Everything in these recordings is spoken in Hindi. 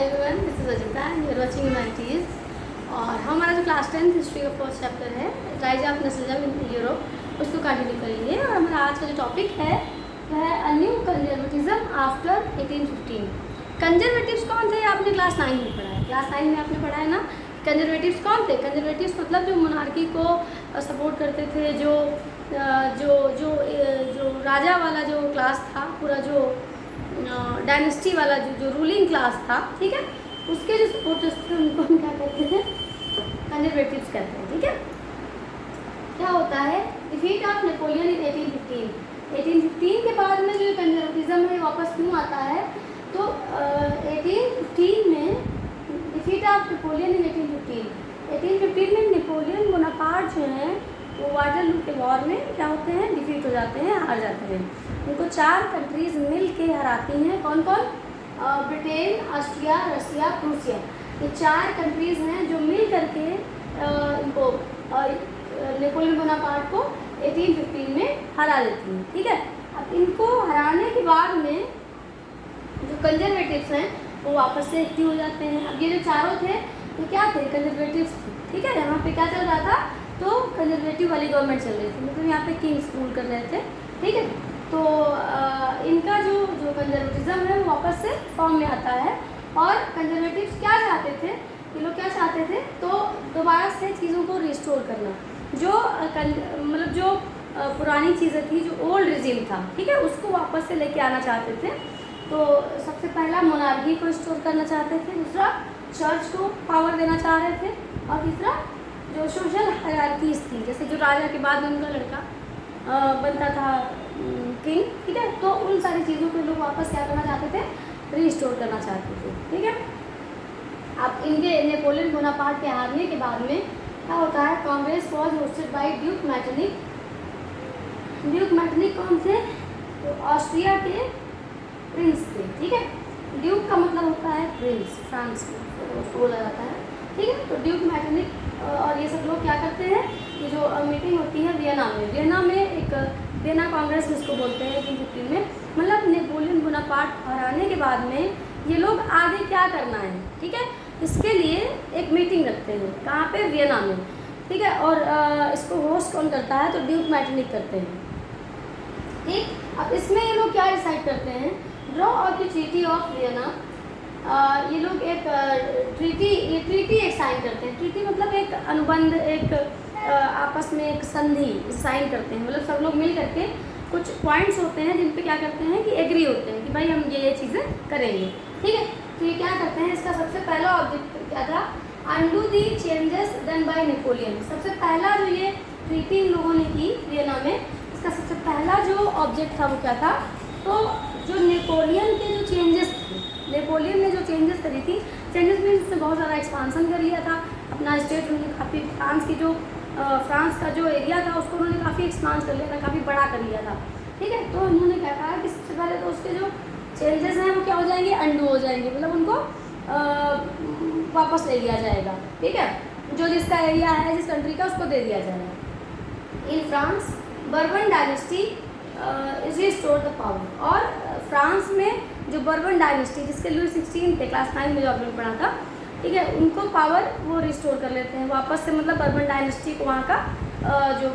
Hi everyone, this is Ajita and you are watching humanities. और हमारा जो क्लास 10th हिस्ट्री का फर्स्ट चैप्टर है rise of nationalism in Europe, उसको कंटिन्यू करेंगे। और हमारा आज का जो टॉपिक है वह है a new conservatism after 1815। Conservatives कौन थे? आपने क्लास 9 में पढ़ा है। क्लास 9 में आपने पढ़ा है ना। कंजर्वेटिव्स कौन थे? कंजर्वेटिव्स मतलब जो मोनार्की को सपोर्ट करते थे, जो जो जो जो राजा वाला जो क्लास था, पूरा जो डायनेस्टी वाला जो रूलिंग क्लास था, ठीक है, उसके जो सपोर्टर्स थे उनको हम क्या कहते हैं? कंजर्वेटिव्स कहते हैं। ठीक है, क्या होता है? डिफीट ऑफ नेपोलियन इन 1815 के बाद में जो कंजर्वेटिज्म है वापस क्यों आता है? तो 1815 में डिफीट ऑफ नेपोलियन इन 1815 में नेपोलियन बोनापार्ट जो है वो वाटरलू के वॉर में क्या होते हैं? डिफीट हो जाते हैं, हार जाते हैं। उनको 4 कंट्रीज मिल के हराती हैं। कौन कौन? ब्रिटेन, ऑस्ट्रिया, रसिया, प्रूसिया। ये 4 कंट्रीज हैं जो मिल करके इनको नेपोलियन बोनापार्ट को 1815 में हरा देती हैं। ठीक है, अब इनको हराने के बाद में जो कंजर्वेटिव्स हैं वो वापस से एक्टिव हो जाते हैं। अब ये जो चारों थे ये क्या थे? कंजर्वेटिव्स थे। ठीक है, यहाँ पे क्या चल रहा था? तो कंजर्वेटिव वाली गवर्नमेंट चल रही थी, मतलब यहाँ पे किंग्स रूल कर रहे थे। ठीक है, तो इनका जो कंजर्वेटिज्म है वो वापस से फॉर्म में आता है। और कंजर्वेटिव्स क्या चाहते थे? ये लोग क्या चाहते थे? तो दोबारा से चीज़ों को रिस्टोर करना, जो मतलब जो पुरानी चीज़ें थी, जो ओल्ड रिजिम था, ठीक है, उसको वापस से लेके आना चाहते थे। तो सबसे पहला मोनार्की को रिस्टोर करना चाहते थे, दूसरा चर्च को पावर देना चाह रहे थे, और तीसरा जो सोशल हायरार्कीज थी, जैसे जो राजा के बाद में उनका लड़का बनता था किंग, ठीक है, तो उन सारी चीज़ों को लोग वापस क्या करना चाहते थे? रिस्टोर करना चाहते थे। ठीक है, अब इनके नेपोलियन बोनापार्ट के हारने के बाद में क्या होता है? Congress was hosted by Duke Metternich. Duke Metternich कौन थे? तो ऑस्ट्रिया के प्रिंस थे। ठीक है, ड्यूक का मतलब होता है प्रिंस, फ्रांस में बोला जाता है। ठीक है, तो ड्यूक मैटरनिक और ये सब लोग क्या करते हैं? ये जो मीटिंग होती है वियना में एक वियना कांग्रेस जिसको बोलते हैं 1815 में, मतलब नेपोलियन बोनापार्ट हराने के बाद में ये लोग आगे क्या करना है, ठीक है, इसके लिए एक मीटिंग रखते हैं। कहाँ पे? वियना में। ठीक है, और इसको होस्ट कौन करता है? तो ड्यूक मैटरनिक करते हैं। ठीक, अब इसमें ये लोग क्या डिसाइड करते हैं? Draw of the treaty of Vienna. ये लोग एक ट्रीटी एक साइन करते हैं। ट्रीटी मतलब एक अनुबंध, एक आपस में एक संधि साइन करते हैं, मतलब सब लोग मिल करके कुछ पॉइंट्स होते हैं जिन पे क्या करते हैं कि एग्री होते हैं कि भाई हम ये चीज़ें करेंगे। ठीक है, तो ये क्या करते हैं? इसका सबसे पहला ऑब्जेक्ट क्या था? Undo the changes done by Napoleon. सबसे पहला जो ये ट्रीटी इन लोगों ने की वियना में, इसका सबसे पहला जो ऑब्जेक्ट था वो क्या था? तो जो नेपोलियन के जो चेंजेस थे, नेपोलियन ने जो चेंजेस करी थी, चेंजेस में उसने बहुत ज़्यादा एक्सपांसन कर लिया था अपना स्टेट। उन्होंने काफ़ी फ्रांस का जो एरिया था उसको उन्होंने काफ़ी एक्सपांड कर लिया था, काफ़ी बड़ा कर लिया था। ठीक है, तो उन्होंने क्या कहा कि सबसे पहले तो उसके जो चेंजेस हैं वो क्या हो जाएंगे? अंडू हो जाएंगे, मतलब उनको वापस ले लिया जाएगा। ठीक है, जो जिसका एरिया है, जिस कंट्री का, उसको दे दिया जाएगा। In France bourbon dynasty is restore the power. और फ्रांस में जो बर्बन डायनेस्टी, जिसके लुई 16 थे, क्लास 9 में जो आपने पढ़ा था, ठीक है, उनको पावर वो रिस्टोर कर लेते हैं वापस से, मतलब बर्बन डायनेस्टी को वहाँ का जो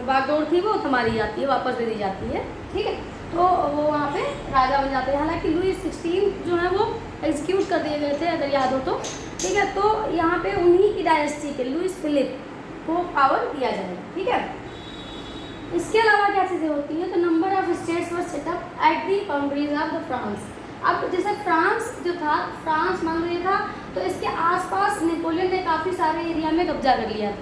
बागडोर थी वो थमा दी जाती है, वापस दे दी जाती है। ठीक है, तो वो वहाँ पे राजा बन जाते हैं। हालांकि लुई 16 जो है वो एग्जीक्यूट कर दिए गए थे, अगर याद हो तो। ठीक है, तो यहाँ पे उन्हीं की डायनेस्टी के लुईस फिलिप को पावर दिया जाएगा। ठीक है, इसके अलावा क्या चीज़ें होती हैं? तो number of states were setup at the boundaries of the France. अब जैसे फ्रांस जो था, फ्रांस मान लिया था, तो इसके आसपास नेपोलियन ने काफ़ी सारे एरिया में कब्जा कर लिया था।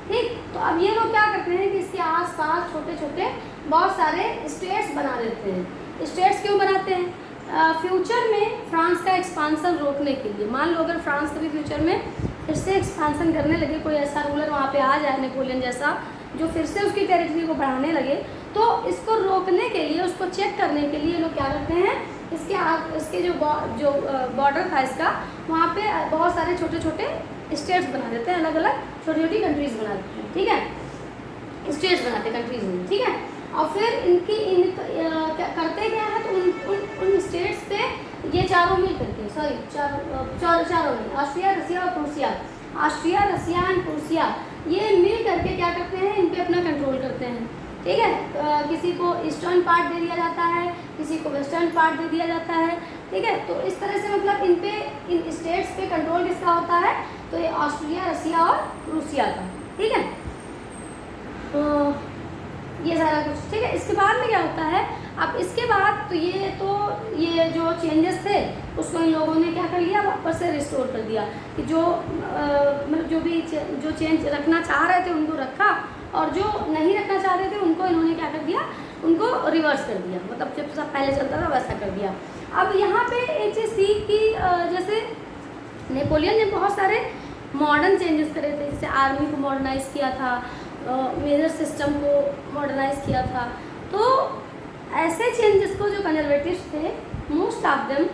ठीक, तो अब ये लोग क्या करते हैं कि इसके आसपास छोटे छोटे बहुत सारे स्टेट्स बना देते हैं। स्टेट्स क्यों बनाते हैं? फ्यूचर में फ्रांस का एक्सपांसन रोकने के लिए। मान लो अगर फ्रांस कभी फ्यूचर में फिर से एक्सपांसन करने लगे, कोई ऐसा रूलर वहाँ पे आ जाए नेपोलियन जैसा, जो फिर से उसकी टेरिटरी को बढ़ाने लगे, तो इसको रोकने के लिए, उसको चेक करने के लिए लोग क्या करते हैं? इसके जो बॉर्डर था इसका, वहाँ पे बहुत सारे छोटे छोटे स्टेट्स बना देते हैं, अलग अलग छोटी छोटी कंट्रीज बना देते हैं। ठीक है, स्टेट्स बनाते हैं कंट्रीज में। ठीक है, और फिर करते क्या है? तो उन स्टेट्स पे ये चारों मिल करके, सॉरी चारों नहीं, ऑस्ट्रिया, रसिया और Prussia, Austria, Russia and Prussia, ये मिल करके क्या करते हैं, इन पे अपना कंट्रोल करते हैं। ठीक है, किसी को ईस्टर्न पार्ट दे दिया जाता है, किसी को वेस्टर्न पार्ट दे दिया जाता है। ठीक है, तो इस तरह से मतलब इन पे, इन स्टेट्स पे कंट्रोल किसका होता है, तो ये ऑस्ट्रिया, रसिया और प्रूसिया का। ठीक है, तो ये सारा कुछ। ठीक है, इसके बाद में क्या होता है, अब इसके बाद तो ये जो चेंजेस थे उसको इन लोगों ने क्या कर लिया, वापस से रिस्टोर कर दिया कि जो मतलब जो चेंज रखना चाह रहे थे उनको रखा, और जो नहीं रखना चाह रहे थे उनको इन्होंने क्या कर दिया, उनको रिवर्स कर दिया, मतलब जब सब पहले चलता था वैसा कर दिया। अब यहाँ पे एक चीज़ थी कि जैसे नेपोलियन ने बहुत सारे मॉडर्न चेंजेस करे थे, जैसे आर्मी को मॉडर्नाइज़ किया था, मेजर सिस्टम को मॉडर्नाइज़ किया था। तो ऐसे चेंजेस को जो कंजर्वेटिव्स थे, मोस्ट ऑफ देम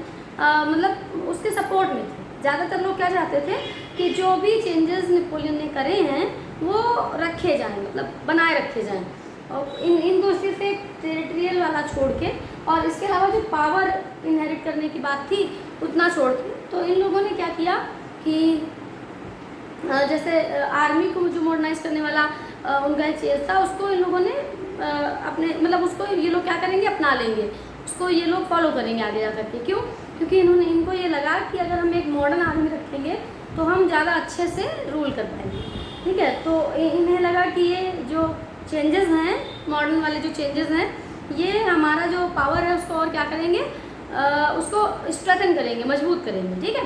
मतलब उसके सपोर्ट में थे। ज़्यादातर लोग क्या चाहते थे कि जो भी चेंजेस नेपोलियन ने करे हैं वो रखे जाएं, मतलब बनाए रखे जाएं, और इन दूसरी से टेरिटरियल वाला छोड़ के, और इसके अलावा जो पावर इनहेरिट करने की बात थी उतना छोड़ के, तो इन लोगों ने क्या किया कि जैसे आर्मी को जो मॉडर्नाइज करने वाला उनका चेंज था, उसको इन लोगों ने अपने मतलब उसको ये लोग क्या करेंगे, अपना लेंगे, उसको ये लोग फॉलो करेंगे आगे जा करके। क्यों? क्योंकि इनको ये लगा कि अगर हम एक मॉडर्न आर्मी रखेंगे तो हम ज़्यादा अच्छे से रूल कर पाएंगे। ठीक है, तो इन्हें लगा कि ये जो चेंजेस हैं, मॉडर्न वाले जो चेंजेस हैं, ये हमारा जो पावर है उसको और क्या करेंगे, उसको स्ट्रेंथन करेंगे, मजबूत करेंगे। ठीक है,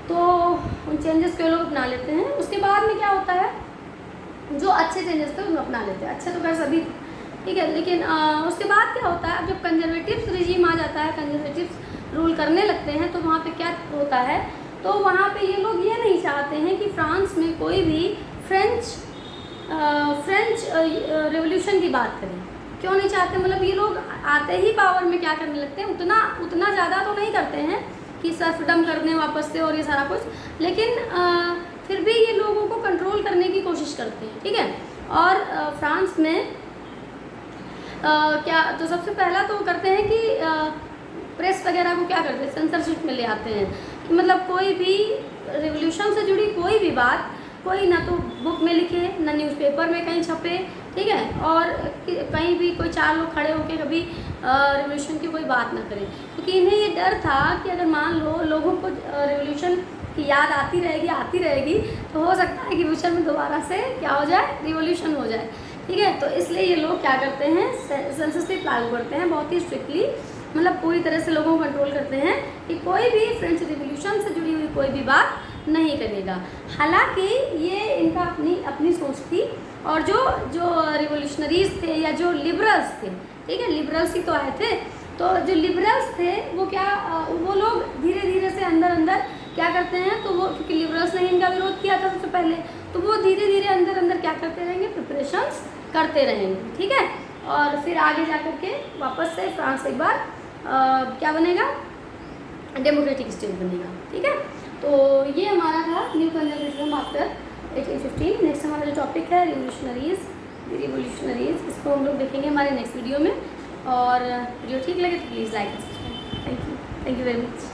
तो उन चेंजेस को लोग अपना लेते हैं। उसके बाद में क्या होता है, जो अच्छे चेंजेस थे उनको अपना लेते हैं, अच्छे तो खैर सभी। ठीक है, लेकिन उसके बाद क्या होता है, अब जब कंजर्वेटिव्स रिजीम आ जाता है, कंजर्वेटिव्स रूल करने लगते हैं, तो वहाँ पे क्या होता है, तो वहाँ पे ये लोग ये नहीं चाहते हैं कि फ्रांस में कोई भी फ्रेंच रेवोल्यूशन की बात करें। क्यों नहीं चाहते, मतलब ये लोग आते ही पावर में क्या करने लगते हैं, उतना ज़्यादा तो नहीं करते हैं कि सर्फडम करने वापस से और ये सारा कुछ, लेकिन फिर भी ये लोगों को कंट्रोल करने की कोशिश करते हैं। ठीक है, और फ्रांस में क्या, तो सबसे पहला तो करते हैं कि प्रेस वगैरह को क्या करते हैं, सेंसरशिप में ले आते हैं कि मतलब कोई भी रिवोल्यूशन से जुड़ी कोई भी बात कोई ना तो बुक में लिखे, ना न्यूज़पेपर में कहीं छपे। ठीक है, और कहीं भी कोई चार लोग खड़े होकर कभी रिवोल्यूशन की कोई बात ना करें, क्योंकि इन्हें ये डर था कि अगर मान लो लोगों को रिवोल्यूशन की याद आती रहेगी तो हो सकता है कि फ्यूचर में दोबारा से क्या हो जाए, रिवोल्यूशन हो जाए। ठीक है, तो इसलिए ये लोग क्या करते हैं, सेंसरशिप लागू करते हैं बहुत ही स्ट्रिक्टली, मतलब पूरी तरह से लोगों को कंट्रोल करते हैं कि कोई भी फ्रेंच रिवोल्यूशन से जुड़ी हुई कोई भी बात नहीं करेगा। हालांकि ये इनका अपनी सोच थी, और जो रिवोल्यूशनरीज थे या जो लिबरल्स थे, ठीक है, लिबरल्स ही तो आए थे, तो जो लिबरल्स थे वो लोग धीरे धीरे से अंदर क्या करते हैं, तो वो क्योंकि लिबरल्स ने इनका विरोध किया था सबसे पहले, तो वो धीरे धीरे अंदर क्या करते रहेंगे, प्रिपरेशंस करते रहेंगे। ठीक है, और फिर आगे जा कर के वापस से फ्रांस एक बार क्या बनेगा, डेमोक्रेटिक स्टेट बनेगा। ठीक है, तो ये हमारा था न्यू कंजर्वेटिज्म आफ्टर 1815। नेक्स्ट हमारा जो टॉपिक है रिवोल्यूशनरीज, इसको हम लोग देखेंगे हमारे नेक्स्ट वीडियो में। और वीडियो ठीक लगे तो please like and subscribe. Thank you very much.